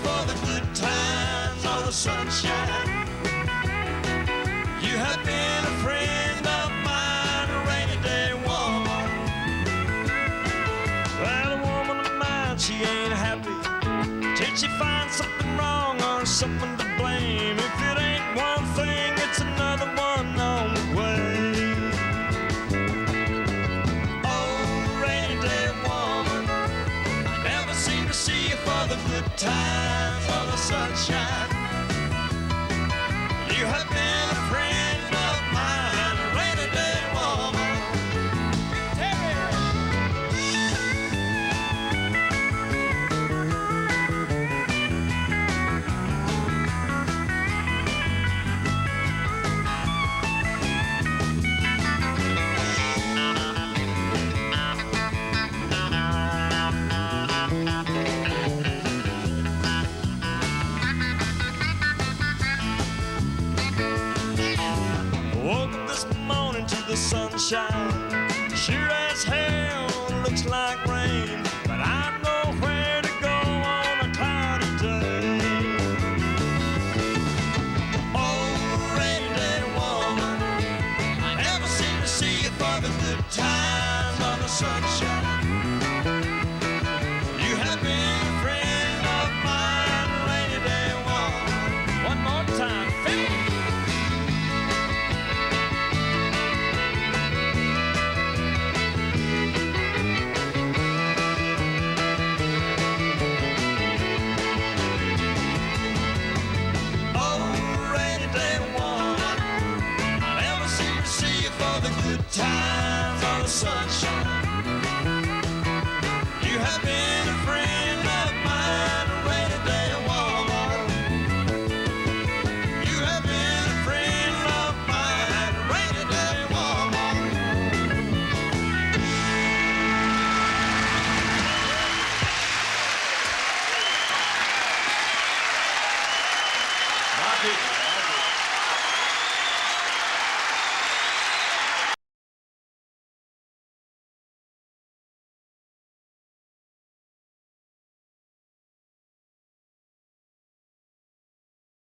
for the good times or the sunshine. You have been a friend of mine, a rainy day woman. Well, a woman of mine, she ain't happy till she finds something wrong or someone to blame. If it ain't one thing, it's another one on the way. Oh, rainy day woman, I never seem to see you for the good times or the sunshine. You have been a friend of mine, a rainy day woman. Woke up this morning to the sunshine. Sure as hell looks like rain, but I know where to go on a cloudy day. Oh, rainy day woman, I never seem to see you for the good times or the sunshine. You have been a friend of mine, rainy day woman. One more time, Phil. Times on the sunshine.